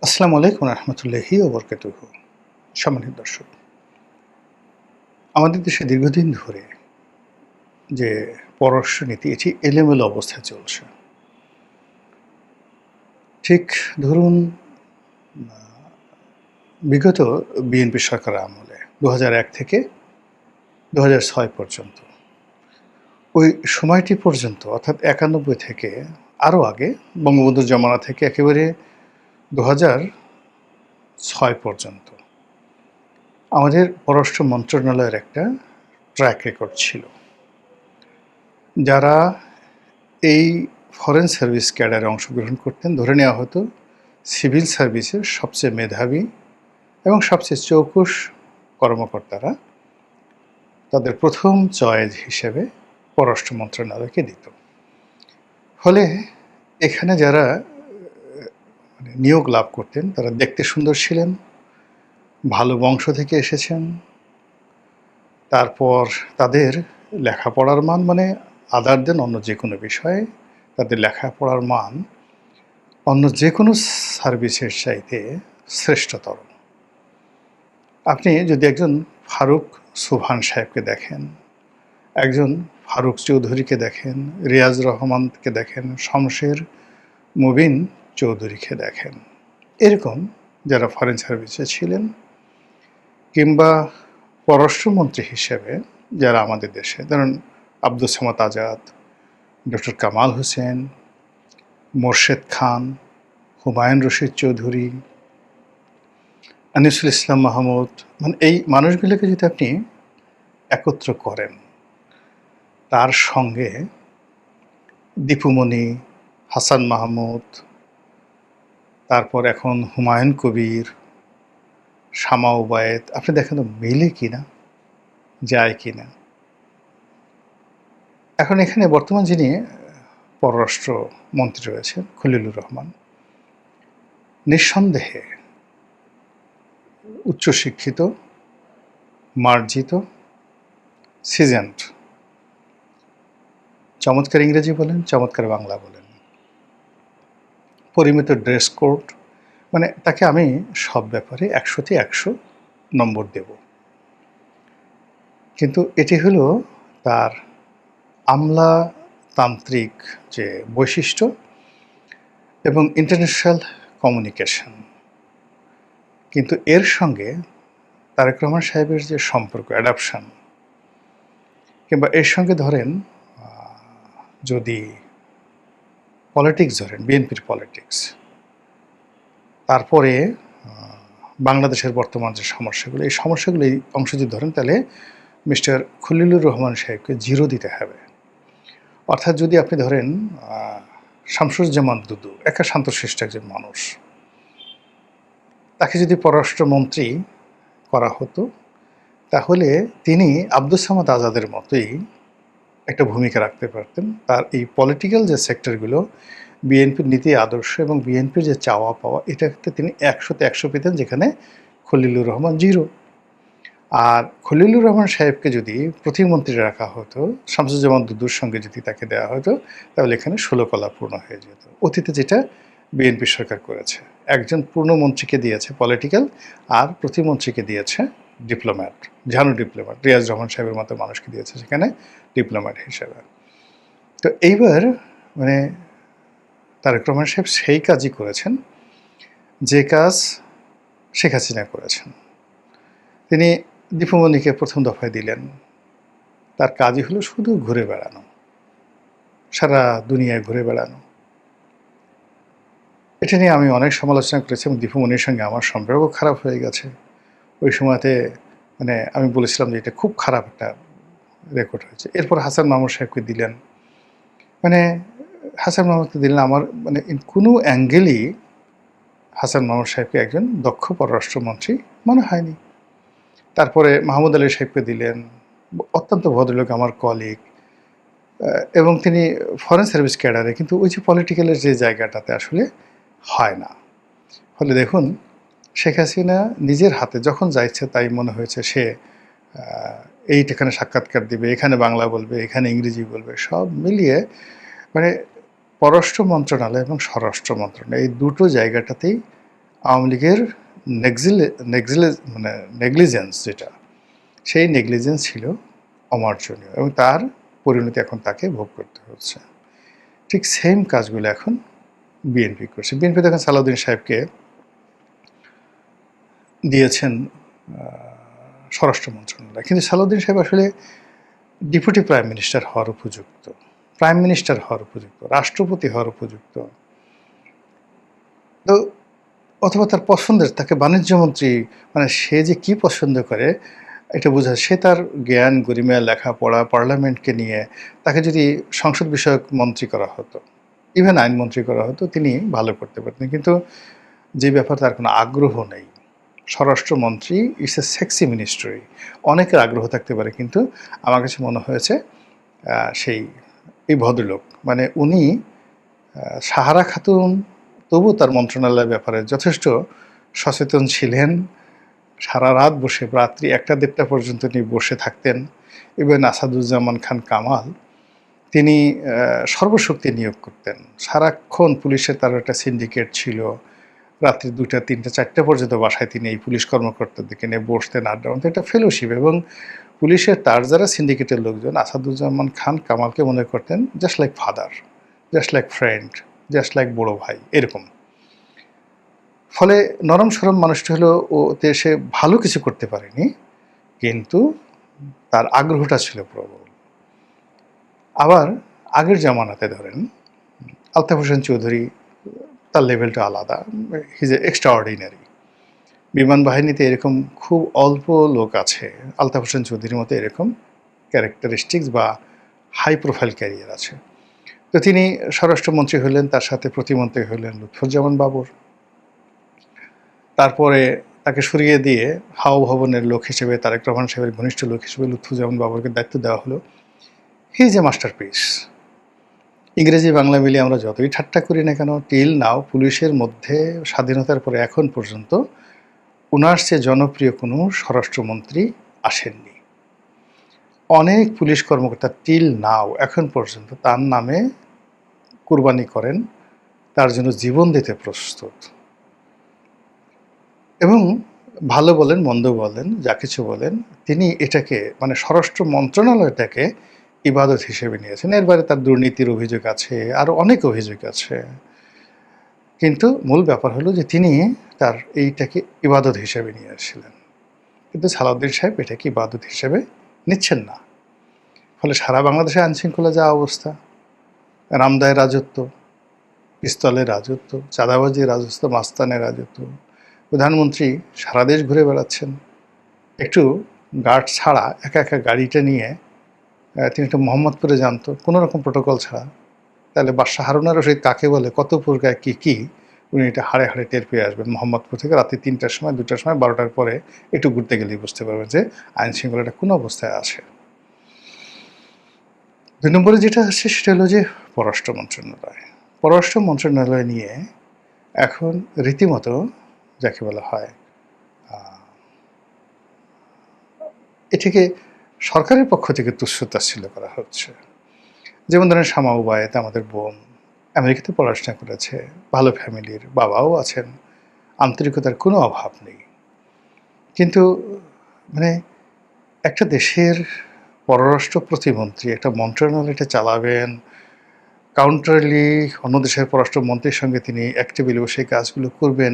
আসসালামু আলাইকুম রহমতুল্লাহি ওয়া বারাকাতুহু। সম্মানিত দর্শক, আমাদের দেশে দীর্ঘদিন ধরে যে পররাষ্ট্রনীতি এটি এলোমেলো অবস্থায় চলছে। ঠিক ধরুন বিগত বিএনপি সরকারের আমলে ২০০১ থেকে ২০০৬ পর্যন্ত, ওই সময়টি পর্যন্ত অর্থাৎ ৯১ থেকে আরও আগে বঙ্গবন্ধুর জমানা থেকে একেবারে ২০০৬ পর্যন্ত আমাদের পররাষ্ট্র মন্ত্রণালয়ের একটা ট্র্যাক রেকর্ড ছিল। যারা এই ফরেন সার্ভিস ক্যাডারে অংশগ্রহণ করতেন ধরে নেওয়া হতো সিভিল সার্ভিসের সবচেয়ে মেধাবী এবং সবচেয়ে চৌকুশ কর্মকর্তারা তাদের প্রথম চয়েস হিসেবে পররাষ্ট্র মন্ত্রণালয়কে দিত। ফলে এখানে যারা নিয়োগ লাভ করতেন তারা দেখতে সুন্দর ছিলেন, ভালো বংশ থেকে এসেছেন, তারপর তাদের লেখাপড়ার মান আদার দেন অন্য যে কোনো বিষয়ে তাদের লেখাপড়ার মান অন্য যে কোনো সার্ভিসের চাইতে শ্রেষ্ঠতর। আপনি যদি একজন ফারুক সুবহান সাহেবকে দেখেন, একজন ফারুক চৌধুরীকে দেখেন, রিয়াজ রহমানকে দেখেন, শমশের মুবিন চৌধুরীকে দেখেন, এরকম যারা ফরেন সার্ভিসে ছিলেন কিংবা পররাষ্ট্রমন্ত্রী হিসেবে যারা আমাদের দেশে, ধরুন আব্দুস সামাদ আজাদ, ডক্টর কামাল হোসেন, মোর্শেদ খান, হুমায়ুন রশিদ চৌধুরী, আনিসুল ইসলাম মাহমুদ, এই মানুষগুলোকে যদি আপনি একত্র করেন, তার সঙ্গে দীপুমণি, হাসান মাহমুদ, তারপর এখন হুমায়ুন কবির, শামা ওবায়েদ, আপনি দেখেন তো মিলে কিনা, যায় কিনা। এখন এখানে বর্তমান যিনি পররাষ্ট্র মন্ত্রী রয়েছেন খলিলুর রহমান, নিঃসন্দেহে উচ্চশিক্ষিত, মার্জিত, সিজেন্ট, চমৎকার ইংরেজি বলেন, চমৎকার বাংলা বলেন, পরিমিত ড্রেস কোড, তাকে আমি সব ব্যাপারে ১০০তে ১০০ নম্বর দেব। কিন্তু এটি হলো তার আমলাতান্ত্রিক যে বৈশিষ্ট্য এবং ইন্টারন্যাশনাল কমিউনিকেশন। কিন্তু এর সঙ্গে তারেক রহমান সাহেবের যে সম্পর্ক, অ্যাডাপশন, কিংবা এর সঙ্গে ধরেন যদি পলিটিক্স ধরেন, বিএনপির পলিটিক্স, তারপরে বাংলাদেশের বর্তমান যে সমস্যাগুলো, এই সমস্যাগুলো এই অংশ যদি ধরেন, তাহলে মিস্টার খলিলুর রহমান সাহেবকে 0 দিতে হবে। অর্থাৎ যদি আপনি ধরেন শামসুজ্জামান দুদু, একা শান্তশিষ্ট একজন মানুষ, তাকে যদি পররাষ্ট্রমন্ত্রী করা হতো, তাহলে তিনি আব্দুস সামাদ আজাদের মতোই একটা ভূমিকা রাখতে পারতেন। তার এই পলিটিক্যাল যে সেক্টরগুলো, বিএনপির নীতি আদর্শ এবং বিএনপির যে চাওয়া পাওয়া, এটাকে তিনি ১০০তে ১০০ পেতেন, যেখানে খলিলুর রহমান 0। আর খলিলুর রহমান সাহেবকে যদি প্রতিমন্ত্রী রাখা হতো, শামসুজ্জামান দুদুর সঙ্গে যদি তাকে দেওয়া হতো, তাহলে এখানে 16 কলা পূর্ণ হয়ে যেত। অতীতে যেটা বিএনপি সরকার করেছে, একজন পূর্ণমন্ত্রীকে দিয়েছে পলিটিক্যাল, আর প্রতিমন্ত্রীকে দিয়েছে ডিপ্লোম্যাট, ঝানু ডিপ্লোম্যাট, রিয়াজ রহমান সাহেবের মতো মানুষকে দিয়েছে সেখানে ডিপ্লোম্যাট হিসেবে। তো এইবার তারেক রহমান সাহেব সেই কাজই করেছেন যে কাজ শেখ হাসিনা করেছেন। তিনি দীপুমণিকে প্রথম দফায় দিলেন, তার কাজই হলো শুধু ঘুরে বেড়ানো, সারা দুনিয়ায় ঘুরে বেড়ানো। এটা নিয়ে আমি অনেক সমালোচনা করেছি এবং দীপুমণির সঙ্গে আমার সম্পর্ক খারাপ হয়ে গেছে। ওই সময়তে আমি বলেছিলাম যে এটা খুব খারাপ একটা রেকর্ড হয়েছে। এরপর হাসান মাহমুদ সাহেবকে দিলেন, হাসান মাহমুদকে দিলেন। আমার কোনো অ্যাঙ্গেলই হাসান মাহমুদ সাহেবকে একজন দক্ষ পররাষ্ট্রমন্ত্রী মনে হয়নি। তারপরে মাহমুদ আলী সাহেবকে দিলেন, অত্যন্ত ভদ্রলোক, আমার কলিগ, এবং তিনি ফরেন সার্ভিস ক্যাডারে, কিন্তু ওই যে পলিটিক্যালের যে জায়গাটাতে আসলে হয় না। ফলে দেখুন, শেখ হাসিনা নিজের হাতে যখন যা ইচ্ছে তাই মনে হয়েছে সে এইখানে সাক্ষাৎকার দিবে, এখানে বাংলা বলবে, এখানে ইংরেজি বলবে, সব মিলিয়ে পররাষ্ট্র মন্ত্রণালয় এবং স্বরাষ্ট্র মন্ত্রণালয় এই দুটো জায়গাটাতেই আওয়ামী লীগের মানে নেগলিজেন্স যেটা, সেই নেগলিজেন্স ছিল অমার্জনীয় এবং তার পরিণতি এখন তাকে ভোগ করতে হচ্ছে। ঠিক সেম কাজগুলো এখন বিএনপি করছে। বিএনপি দেখেন সালাউদ্দিন সাহেবকে দিয়েছেন স্বরাষ্ট্র মন্ত্রণালয়, কিন্তু সালাউদ্দিন সাহেব আসলে ডেপুটি প্রাইম মিনিস্টার হওয়ার উপযুক্ত, প্রাইম মিনিস্টার হওয়ার উপযুক্ত, রাষ্ট্রপতি হওয়ার উপযুক্ত। তো অথবা তার পছন্দের, তাকে বাণিজ্যমন্ত্রী, মানে সে যে কি পছন্দ করে এটা বোঝা। সে তার জ্ঞান গরিমা লেখাপড়া পার্লামেন্টকে নিয়ে তাকে যদি সংসদ বিষয়ক মন্ত্রী করা হতো, ইভেন আইনমন্ত্রী করা হতো, তিনি ভালো করতে পারতেন। কিন্তু যে ব্যাপারে তার কোনো আগ্রহ নেই, স্বরাষ্ট্রমন্ত্রী ইটস এ সেক্সি মিনিস্ট্রি, অনেকের আগ্রহ থাকতে পারে, কিন্তু আমার কাছে মনে হয়েছে সেই এই ভদ্রলোক মানে উনি সাহারা খাতুন তবু তার মন্ত্রণালয়ের ব্যাপারে যথেষ্ট সচেতন ছিলেন। সারা রাত বসে, রাত্রি 1টা-1:30টা পর্যন্ত তিনি বসে থাকতেন। ইভেন আসাদুজ্জামান খান কামাল, তিনি সর্বশক্তি নিয়োগ করতেন। সারাক্ষণ পুলিশের তার একটা সিন্ডিকেট ছিল, রাত্রি 2টা, 3টা, 4টা পর্যন্ত বাসায় তিনি এই পুলিশ কর্মকর্তাদেরকে নিয়ে বসতেন, আড্ডা মারতেন। একটা ফেলোশিপ। এবং পুলিশের তার যারা সিন্ডিকেটের লোকজন আসাদুজ্জামান খান কামালকে মনে করতেন just like father, just like friend, just like বড় ভাই, এরকম। ফলে নরম সরম মানুষটা হলো, ওতে সে ভালো কিছু করতে পারেনি, কিন্তু তার আগ্রহটা ছিল প্রবল। আবার আগের জামানাতে ধরেন আলতাফ হোসেন চৌধুরী, তার লেভেলটা আলাদা, হিজ এ এক্সট্রাঅর্ডিনারি। বিমান বাহিনীতে এরকম খুব অল্প লোক আছে আলতাফ হোসেন চৌধুরীর মতো এরকম ক্যারেক্টারিস্টিক্স বা হাই প্রোফাইল ক্যারিয়ার আছে। তো তিনি স্বরাষ্ট্রমন্ত্রী হলেন, তার সাথে প্রতিমন্ত্রী হলেন লুৎফুজ্জামান বাবর। তারপরে তাকে সরিয়ে দিয়ে হাও ভবনের লোক হিসেবে, তারেক রহমান সাহেবের ঘনিষ্ঠ লোক হিসেবে লুৎফুজ্জামান বাবরকে দায়িত্ব দেওয়া হলো। He is a masterpiece. ইংরেজি বাংলা মিলিয়ে আমরা যতই ঠাট্টা করি না কেন, টিল নাও পুলিশের মধ্যে স্বাধীনতার পরে এখন পর্যন্ত ওনার চেয়ে জনপ্রিয় কোনো স্বরাষ্ট্রমন্ত্রী আসেননি। অনেক পুলিশ কর্মকর্তা টিল নাও এখন পর্যন্ত তার নামে কুরবানি করেন, তার জন্য জীবন দিতে প্রস্তুত। এবং ভালো বলেন মন্দ বলেন যা কিছু বলেন, তিনি এটাকে মানে স্বরাষ্ট্র মন্ত্রণালয়টাকে ইবাদত হিসেবে নিয়েছেন। এর বাইরে তার দুর্নীতির অভিযোগ আছে, আরও অনেক অভিযোগ আছে, কিন্তু মূল ব্যাপার হলো যে তিনি তার এইটাকে ইবাদত হিসেবে নিয়েছিলেন। কিন্তু সালাউদ্দিন সাহেব এটাকে ইবাদত হিসেবে নিচ্ছেন না। ফলে সারা বাংলাদেশে আইনশৃঙ্খলা যা অবস্থা, রামদায়ের রাজত্ব, পিস্তলের রাজত্ব, চাঁদাবাজির রাজত্ব, মাস্তানের রাজত্ব, প্রধানমন্ত্রী সারা দেশ ঘুরে বেড়াচ্ছেন একটু গার্ড ছাড়া, একা একা গাড়িটা নিয়ে তিনি একটু মোহাম্মদপুরে জানতো কোনো রকম প্রোটোকল ছাড়া। তাহলে বাদশাহ হারুন আর রশিদ কাকে বলে, কত প্রকার কী কী, উনি এটা হাড়ে হাড়ে টের পেয়ে আসবেন। মোহাম্মদপুর থেকে রাত্রি 3টার সময়, 2টার সময়, 12টার পরে একটু ঘুরতে গেলেই বুঝতে পারবেন যে আইন শৃঙ্খলাটা কোন অবস্থায় আছে। 2 নম্বরে যেটা আছে সেটা হলো যে পররাষ্ট্র মন্ত্রণালয়। পররাষ্ট্র মন্ত্রণালয় নিয়ে এখন রীতিমতো যাকে বলা হয়, এটাকে সরকারের পক্ষ থেকে তুচ্ছ-তাচ্ছিল্য করা হচ্ছে। যেমন ধরেন শামা উবায়েত, আমাদের বোন, আমেরিকাতে পড়াশোনা করেছে, ভালো ফ্যামিলির, বাবাও আছেন, আন্তরিকতার কোনো অভাব নেই। কিন্তু মানে একটা দেশের পররাষ্ট্র প্রতিমন্ত্রী একটা মন্ত্রণালয়টা চালাবেন, কাউন্টারলি অন্য দেশের পররাষ্ট্রমন্ত্রীর সঙ্গে তিনি এক টেবিলে বসে কাজগুলো করবেন,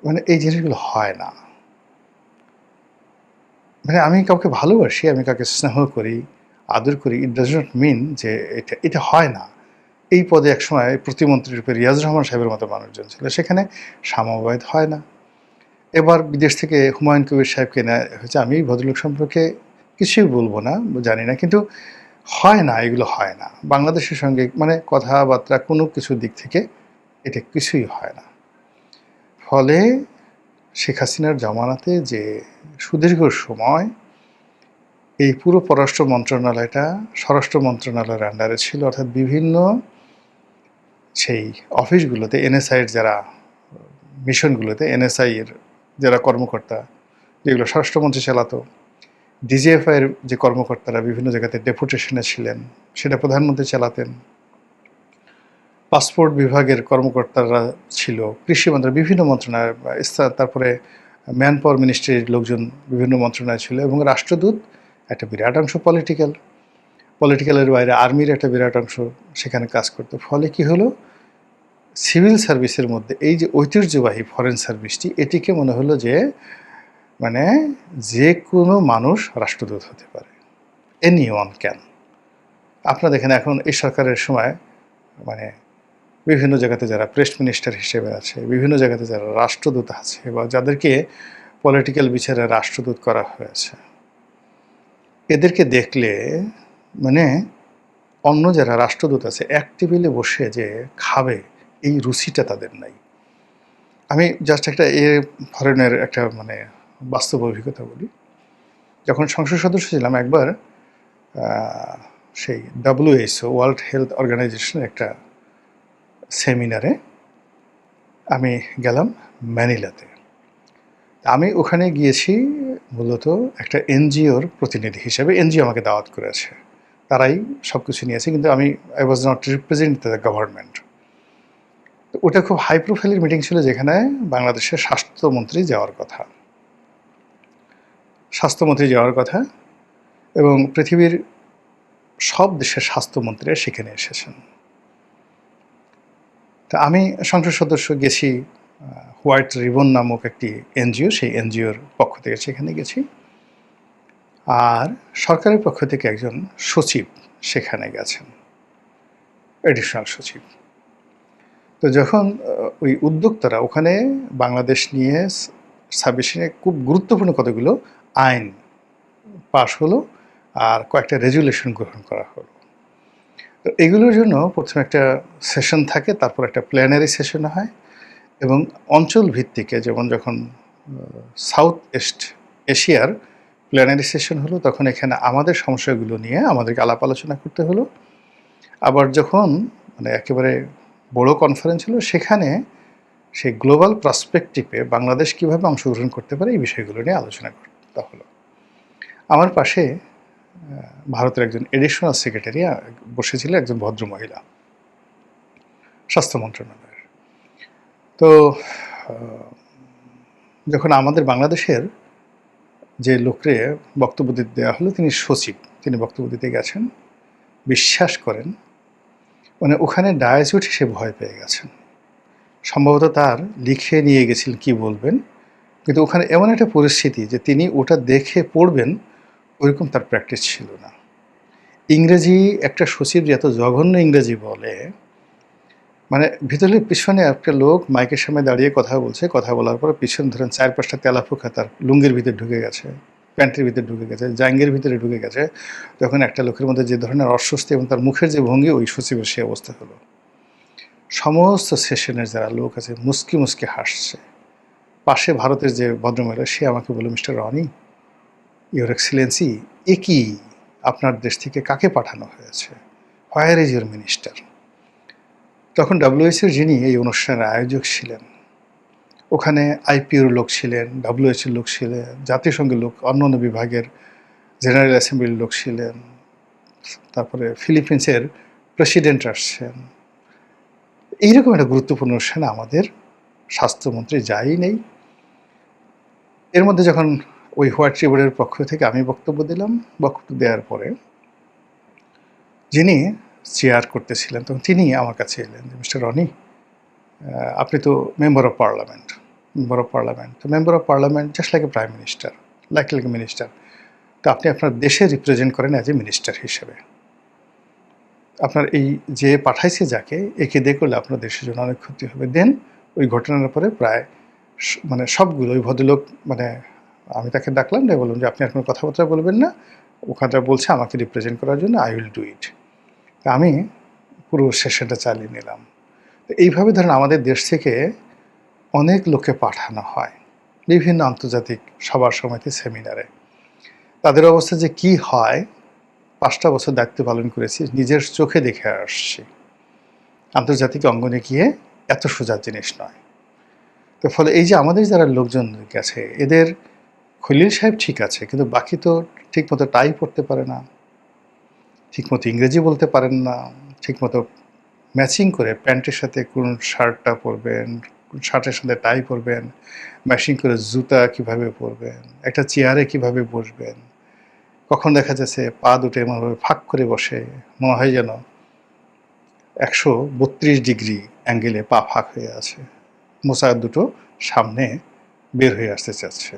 মানে এই জিনিসগুলো হয় না। মানে আমি কাউকে ভালোবাসি, আমি কাউকে স্নেহ করি, আদর করি, ইট ডাজ নট মিন যে এটা হয় না। এই পদে একসময় প্রতিমন্ত্রী রূপে রিয়াজ রহমান সাহেবের মতো মানুষজন ছিল, সেখানে শামা উবায়েত হয় না। এবার বিদেশ থেকে হুমায়ুন কবির সাহেবকে নেওয়া হয়েছে। আমি ভদ্রলোক সম্পর্কে কিছুই বলবো না, জানি না, কিন্তু হয় না, এগুলো হয় না বাংলাদেশের সঙ্গে, মানে কথাবার্তা কোনো কিছু দিক থেকে এটা কিছুই হয় না। ফলে শেখ হাসিনার জামানাতে যে সুদীর্ঘ সময় এই পুরো পররাষ্ট্র মন্ত্রণালয়টা স্বরাষ্ট্র মন্ত্রণালয়ের আন্ডারে ছিল, অর্থাৎ বিভিন্ন সেই অফিসগুলোতে এনএসআইয়ের যারা মিশনগুলোতে এনএসআইয়ের যারা কর্মকর্তা, যেগুলো স্বরাষ্ট্রমন্ত্রী চালাতো, ডিজিএফআইয়ের যে কর্মকর্তারা বিভিন্ন জায়গাতে ডেপুটেশনে ছিলেন, সেটা প্রধানমন্ত্রী চালাতেন। পাসপোর্ট বিভাগের কর্মকর্তারা ছিল, কৃষি মন্ত্রণালয়, বিভিন্ন মন্ত্রণালয়, তারপরে ম্যান পাওয়ার মিনিস্ট্রির লোকজন বিভিন্ন মন্ত্রণালয় ছিল, এবং রাষ্ট্রদূত একটা বিরাট অংশ পলিটিক্যালের বাইরে আর্মির একটা বিরাট অংশ সেখানে কাজ করতো। ফলে কি হলো, সিভিল সার্ভিসের মধ্যে এই যে ঐতিহ্যবাহী ফরেন সার্ভিসটি, এটিকে মনে হলো যে মানে যে কোনো মানুষ রাষ্ট্রদূত হতে পারে, এনি ওয়ান ক্যান। আপনারা দেখেন এখন এই সরকারের সময় মানে বিভিন্ন জায়গাতে যারা প্রেস মিনিস্টার হিসেবে আছে, বিভিন্ন জায়গাতে যারা রাষ্ট্রদূত আছে বা যাদেরকে পলিটিক্যাল বিচারে রাষ্ট্রদূত করা হয়েছে, এদেরকে দেখলে মানে অন্য যারা রাষ্ট্রদূত আছে এক টেবিলে বসে যে খাবে, এই রুচিটা তাদের নাই। আমি জাস্ট একটা ফরেনের একটা মানে বাস্তব অভিজ্ঞতা বলি। যখন সংসদ সদস্য ছিলাম একবার সেই WHO ওয়ার্ল্ড হেলথ অর্গানাইজেশনের একটা সেমিনারে আমি গেলাম ম্যানিলাতে। আমি ওখানে গিয়েছি মূলত একটা এনজিওর প্রতিনিধি হিসেবে। এনজিও আমাকে দাওয়াত করেছে, তারাই সব কিছু নিয়েছে, কিন্তু I was not represent the government. ওটা খুব হাই প্রোফাইলের মিটিং ছিল, যেখানে বাংলাদেশের স্বাস্থ্যমন্ত্রী যাওয়ার কথা এবং পৃথিবীর সব দেশের স্বাস্থ্যমন্ত্রীরা সেখানে এসেছেন। তা আমি সংসদ সদস্য গেছি, হোয়াইট রিবন নামক একটি এনজিও, সেই এনজিওর পক্ষ থেকে সেখানে গেছি, আর সরকারের পক্ষ থেকে একজন সচিব সেখানে গেছেন, এডিশনাল সচিব। তো যখন ওই উদ্যোক্তারা ওখানে বাংলাদেশ নিয়ে সাবমিশনে খুব গুরুত্বপূর্ণ কতগুলো আইন পাশ হলো আর কয়েকটা রেজুলেশন গ্রহণ করা হলো। তো এগুলোর জন্য প্রথমে একটা সেশন থাকে, তারপর একটা প্ল্যানারি সেশন হয়, এবং অঞ্চল ভিত্তিকে, যেমন যখন সাউথ ইস্ট এশিয়ার প্ল্যানারি সেশন হলো, তখন এখানে আমাদের সমস্যাগুলো নিয়ে আমাদেরকে আলাপ আলোচনা করতে হলো। আবার যখন মানে একেবারে বড় কনফারেন্স হলো, সেখানে সেই গ্লোবাল পার্সপেক্টিভে বাংলাদেশ কীভাবে অংশগ্রহণ করতে পারে এই বিষয়গুলো নিয়ে আলোচনা করতে হলো। আমার পাশে ভারতের একজন এডিশনাল সেক্রেটারি বসেছিল, একজন ভদ্রমহিলা, স্বাস্থ্য মন্ত্রণালয়ের। তো যখন আমাদের বাংলাদেশের যে লোকরে বক্তব্য দিতে দেওয়া হলো, তিনি সচিব, তিনি বক্তব্য দিতে গেছেন, বিশ্বাস করেন মানে ওখানে ডায়াসে উঠে সে ভয় পেয়ে গেছেন। সম্ভবত তার লিখে নিয়ে গেছিলেন কি বলবেন, কিন্তু ওখানে এমন একটা পরিস্থিতি যে তিনি ওটা দেখে পড়বেন ওইরকম তার প্র্যাকটিস ছিল না। ইংরেজি একটা সচিব এত জঘন্য ইংরেজি বলে, মানে ভিতরে পিছনে একটা লোক মাইকের সামনে দাঁড়িয়ে কথা বলছে, কথা বলার পর পিছনে ধরেন 4-5টা তেলাপোকা তার লুঙ্গির ভিতরে ঢুকে গেছে, প্যান্টের ভিতরে ঢুকে গেছে, জাঙ্গের ভিতরে ঢুকে গেছে। তখন একটা লোকের মধ্যে যে ধরনের অস্বস্তি এবং তার মুখের যে ভঙ্গি, ওই সচিবের সে অবস্থা হলো। সমস্ত সেশনের যারা লোক আছে মুসকি মুসকি হাসছে। পাশে ভারতের যে ভদ্রমহিলা, সে আমাকে বলল, মিস্টার রনি, ইউর এক্সিলেন্সি, এ কি আপনার দেশ থেকে কাকে পাঠানো হয়েছে, হোয়ার ইজ ইউর মিনিস্টার? তখন WHO যিনি এই অনুষ্ঠানের আয়োজক ছিলেন, ওখানে আইপিওর লোক ছিলেন, WHO লোক ছিলেন, জাতিসংঘের লোক, অন্যান্য বিভাগের জেনারেল অ্যাসেম্বলির লোক ছিলেন, তারপরে ফিলিপিন্সের প্রেসিডেন্ট আসছেন। এইরকম একটা গুরুত্বপূর্ণ অনুষ্ঠানে আমাদের স্বাস্থ্যমন্ত্রী যাই নেই। এর মধ্যে যখন ওই হোয়াইট রিবনের পক্ষ থেকে আমি বক্তব্য দিলাম, বক্তব্য দেওয়ার পরে যিনি চেয়ার করতেছিলেন, তখন তিনি আমার কাছে এলেন যে, মিস্টার রনি, আপনি তো মেম্বার অফ পার্লামেন্ট। তো member of parliament just like a prime minister, like a minister. তো আপনি আপনার দেশে রিপ্রেজেন্ট করেন অ্যাজ এ মিনিস্টার হিসেবে। আপনার এই যে পাঠাইছে যাকে, একে দিয়ে করলে আপনার দেশের জন্য অনেক ক্ষতি হবে। দেন ওই ঘটনার পরে প্রায় মানে সবগুলো ওই ভদ্রলোক, মানে আমি তাকে ডাকলাম, বললাম যে আপনি আর কোনো কথাবার্তা বলবেন না, ওখানটা বলছে আমাকে রিপ্রেজেন্ট করার জন্য, আই উইল ডু ইট। আমি পুরো সেশনটা চালিয়ে নিলাম। তো এইভাবে ধরেন আমাদের দেশ থেকে অনেক লোককে পাঠানো হয় বিভিন্ন আন্তর্জাতিক সভা সমিতি, সেমিনারে। তাদের অবস্থা যে কি হয়, 5টা বছর দায়িত্ব পালন করেছি, নিজের চোখে দেখে আসছি। আন্তর্জাতিক অঙ্গনে গিয়ে এত সোজা জিনিস নয়। তো ফলে এই যে আমাদের যারা লোকজন গেছে, এদের খলিল সাহেব ঠিক আছে, কিন্তু বাকি তো ঠিকমতো টাই পড়তে পারে না, ঠিকমতো ইংরেজি বলতে পারেন না, ঠিকমতো ম্যাচিং করে প্যান্টের সাথে কোন শার্টটা পরবেন, কোন শার্টের সাথে টাই পরবেন, ম্যাচিং করে জুতা কিভাবে পরবেন, একটা চেয়ারে কিভাবে বসবেন। কখন দেখা যাচ্ছে পা দুটো এমনভাবে ফাঁক করে বসে, মনে হয় যেন 132 ডিগ্রি অ্যাঙ্গেলে পা ফাঁক হয়ে আছে, মোচা দুটো সামনে বের হয়ে আসতে চাচ্ছে।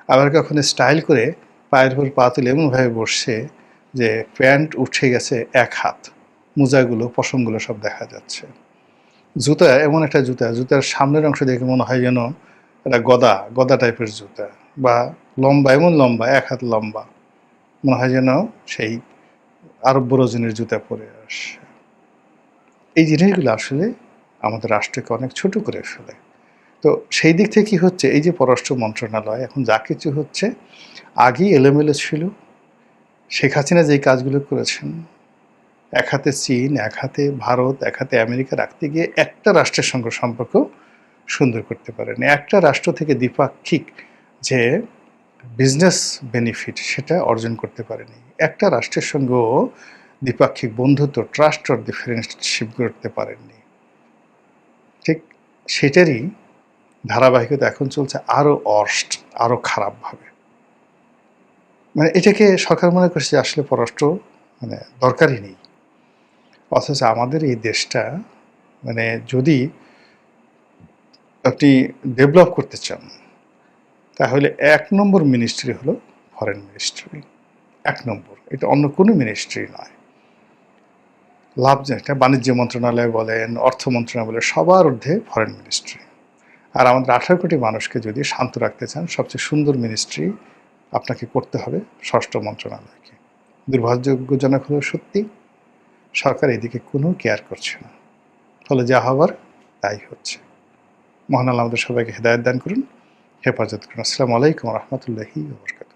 আবার কখনো স্টাইল করে পায়ের উপর পা তুলে এমনভাবে বসছে যে প্যান্ট উঠে গেছে 1 হাত, মোজাগুলো পশমগুলো সব দেখা যাচ্ছে। জুতা এমন একটা জুতার সামনের অংশ দেখে মনে হয় যেন একটা গদা টাইপের জুতা, বা লম্বা এমন লম্বা 1 হাত লম্বা, মনে হয় যেন সেই আরব্য রজনীর জুতা পরে আসছে। এই জিনিসগুলো আসলে আমাদের রাষ্ট্রকে অনেক ছোট করে ফেলে। তো সেই দিক থেকে কি হচ্ছে, এই যে পররাষ্ট্র মন্ত্রণালয় এখন যা কিছু হচ্ছে, আগেই এলোমেলো ছিল। শেখ হাসিনা যেই কাজগুলো করেছেন, এক হাতে চীন, এক হাতে ভারত, এক হাতে আমেরিকা রাখতে গিয়ে একটা রাষ্ট্রের সঙ্গে সম্পর্ক সুন্দর করতে পারেনি। একটা রাষ্ট্র থেকে দ্বিপাক্ষিক যে বিজনেস বেনিফিট সেটা অর্জন করতে পারেনি। একটা রাষ্ট্রের সঙ্গেও দ্বিপাক্ষিক বন্ধুত্ব, ট্রাস্ট অর দি ফ্রেন্ডশিপ করতে পারেননি। ঠিক সেটারই ধারাবাহিকতা এখন চলছে আরও অর্স্ট, আরও খারাপভাবে। মানে এটাকে সরকার মনে করছে আসলে পররাষ্ট্র মানে দরকারই নেই। অথচ আমাদের এই দেশটা মানে যদি আপনি ডেভেলপ করতে চান, তাহলে 1 নম্বর মিনিস্ট্রি হলো ফরেন মিনিস্ট্রি। 1 নম্বর, এটা অন্য কোনো মিনিস্ট্রি নয়। লাভ যেটা বাণিজ্য মন্ত্রণালয় বলেন, অর্থ মন্ত্রণালয় বলেন, সবার ঊর্ধ্বে ফরেন মিনিস্ট্রি। আর আমাদের 18 কোটি মানুষকে যদি শান্ত রাখতে চান, সবচেয়ে সুন্দর মিনিস্ট্রি আপনাকে করতে হবে স্বরাষ্ট্র মন্ত্রণালয়কে। দুর্ভাগ্যজনক হলেও সত্যি, সরকার এদিকে কোনো কেয়ার করছে না। ফলে যা হবার তাই হচ্ছে। মহান আল্লাহ আমাদের সবাইকে হেদায়েত দান করুন, হেফাজত করুন। আসসালামু আলাইকুম ওয়া রাহমাতুল্লাহি ওয়া বারাকাতুহু।